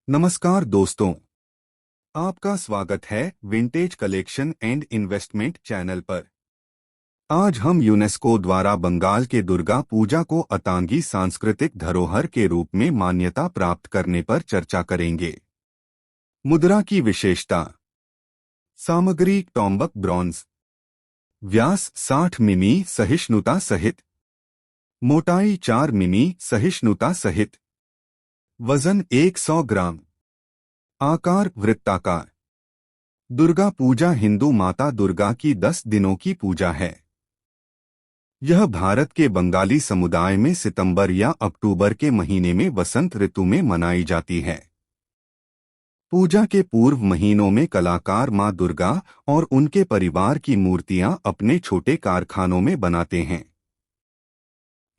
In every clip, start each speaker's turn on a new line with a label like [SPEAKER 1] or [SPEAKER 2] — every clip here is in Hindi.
[SPEAKER 1] नमस्कार दोस्तों, आपका स्वागत है vintage collection and investment channel पर। आज हम यूनेस्को द्वारा बंगाल के दुर्गा पूजा को अतांगी सांस्कृतिक धरोहर के रूप में मान्यता प्राप्त करने पर चर्चा करेंगे। मुद्रा की विशेषता। सामग्री टॉम्बक ब्रॉन्ज। व्यास 60 मिमी सहिष्णुता सहित। मोटाई 4 मिमी सहिष्णुता सहित। वजन 100 ग्राम। आकार वृत्ताकार। दुर्गा पूजा हिंदू माता दुर्गा की 10 दिनों की पूजा है। यह भारत के बंगाली समुदाय में सितंबर या अक्टूबर के महीने में वसंत ऋतु में मनाई जाती है। पूजा के पूर्व महीनों में कलाकार मां दुर्गा और उनके परिवार की मूर्तियां अपने छोटे कारखानों में बनाते हैं।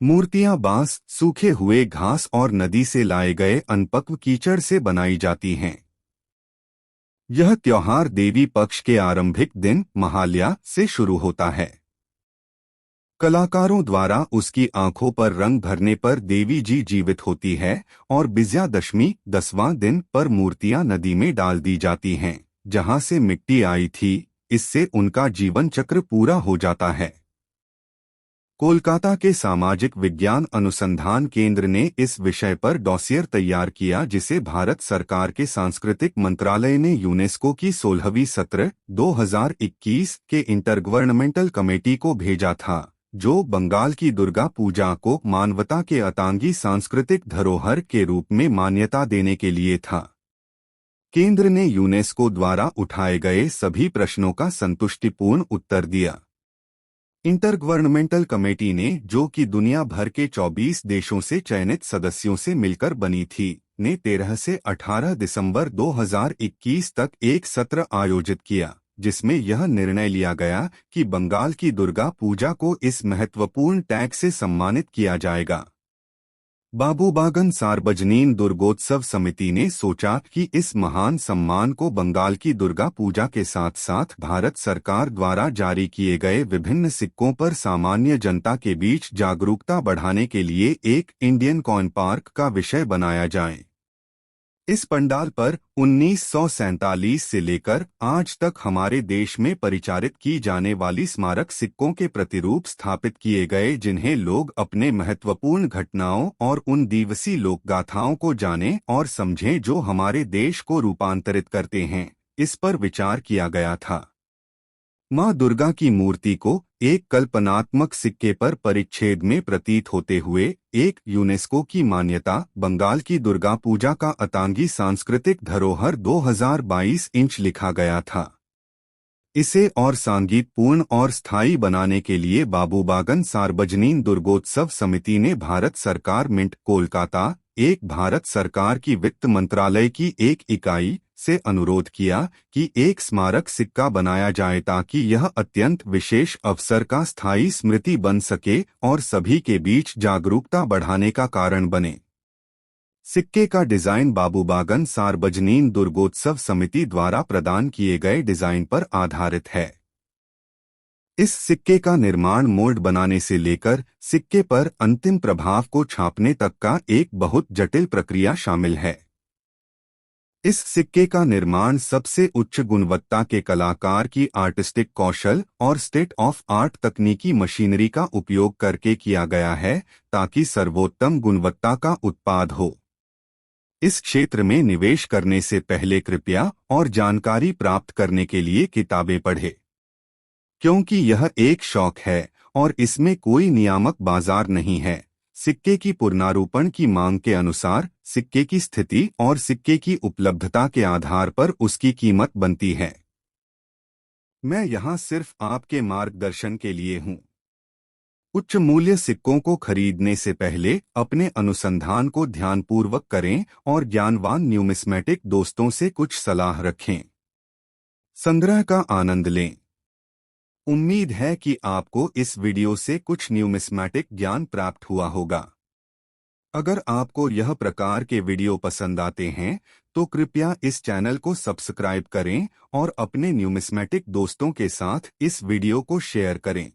[SPEAKER 1] मूर्तियां बांस, सूखे हुए घास और नदी से लाए गए अनपक्व कीचड़ से बनाई जाती हैं। यह त्योहार देवी पक्ष के आरंभिक दिन महालया से शुरू होता है। कलाकारों द्वारा उसकी आंखों पर रंग भरने पर देवी जी जीवित होती है और विजयादशमी 10वां दिन पर मूर्तियां नदी में डाल दी जाती हैं, जहां से मिट्टी आई थी। इससे उनका जीवन चक्र पूरा हो जाता है। कोलकाता के सामाजिक विज्ञान अनुसंधान केंद्र ने इस विषय पर डॉसियर तैयार किया, जिसे भारत सरकार के सांस्कृतिक मंत्रालय ने यूनेस्को की 16वीं सत्र 2021 के इंटरगवर्नमेंटल कमेटी को भेजा था, जो बंगाल की दुर्गा पूजा को मानवता के अतांगी सांस्कृतिक धरोहर के रूप में मान्यता देने के लिए था। केंद्र ने यूनेस्को द्वारा उठाए गए सभी प्रश्नों का संतुष्टिपूर्ण उत्तर दिया। इंटरगवर्नमेंटल कमेटी ने, जो कि दुनिया भर के 24 देशों से चयनित सदस्यों से मिलकर बनी थी, ने 13 से 18 दिसंबर 2021 तक एक सत्र आयोजित किया, जिसमें यह निर्णय लिया गया कि बंगाल की दुर्गा पूजा को इस महत्वपूर्ण टैग से सम्मानित किया जाएगा। बाबूबागन सार्वजनीन दुर्गोत्सव समिति ने सोचा कि इस महान सम्मान को बंगाल की दुर्गा पूजा के साथ साथ भारत सरकार द्वारा जारी किए गए विभिन्न सिक्कों पर सामान्य जनता के बीच जागरूकता बढ़ाने के लिए एक इंडियन कॉइन पार्क का विषय बनाया जाए। इस पंडाल पर 1947 से लेकर आज तक हमारे देश में परिचारित की जाने वाली स्मारक सिक्कों के प्रतिरूप स्थापित किए गए, जिन्हें लोग अपने महत्वपूर्ण घटनाओं और उन दिवसीय लोकगाथाओं को जानें और समझें जो हमारे देश को रूपांतरित करते हैं। इस पर विचार किया गया था। मां दुर्गा की मूर्ति को एक कल्पनात्मक सिक्के पर परिच्छेद में प्रतीत होते हुए एक यूनेस्को की मान्यता बंगाल की दुर्गा पूजा का अतांगी सांस्कृतिक धरोहर 2022 इंच लिखा गया था। इसे और सांगीतपूर्ण और स्थायी बनाने के लिए बाबूबागन सार्वजनीन दुर्गोत्सव समिति ने भारत सरकार मिंट कोलकाता, एक भारत सरकार की वित्त मंत्रालय की एक इकाई से अनुरोध किया कि एक स्मारक सिक्का बनाया जाए, ताकि यह अत्यंत विशेष अवसर का स्थायी स्मृति बन सके और सभी के बीच जागरूकता बढ़ाने का कारण बने। सिक्के का डिजाइन बाबूबागन सार्वजनीन दुर्गोत्सव समिति द्वारा प्रदान किए गए डिजाइन पर आधारित है। इस सिक्के का निर्माण मोल्ड बनाने से लेकर सिक्के पर अंतिम प्रभाव को छापने तक का एक बहुत जटिल प्रक्रिया शामिल है। इस सिक्के का निर्माण सबसे उच्च गुणवत्ता के कलाकार की आर्टिस्टिक कौशल और स्टेट ऑफ आर्ट तकनीकी मशीनरी का उपयोग करके किया गया है, ताकि सर्वोत्तम गुणवत्ता का उत्पाद हो। इस क्षेत्र में निवेश करने से पहले कृपया और जानकारी प्राप्त करने के लिए किताबें पढ़ें, क्योंकि यह एक शौक है और इसमें कोई नियामक बाजार नहीं है। सिक्के की पुनरारूपण की मांग के अनुसार सिक्के की स्थिति और सिक्के की उपलब्धता के आधार पर उसकी कीमत बनती है। मैं यहाँ सिर्फ आपके मार्गदर्शन के लिए हूँ। उच्च मूल्य सिक्कों को खरीदने से पहले अपने अनुसंधान को ध्यानपूर्वक करें और ज्ञानवान न्यूमिस्मेटिक दोस्तों से कुछ सलाह रखें। संग्रह का आनंद लें। उम्मीद है कि आपको इस वीडियो से कुछ न्यूमिस्मेटिक ज्ञान प्राप्त हुआ होगा। अगर आपको यह प्रकार के वीडियो पसंद आते हैं तो कृपया इस चैनल को सब्सक्राइब करें और अपने न्यूमिस्मेटिक दोस्तों के साथ इस वीडियो को शेयर करें।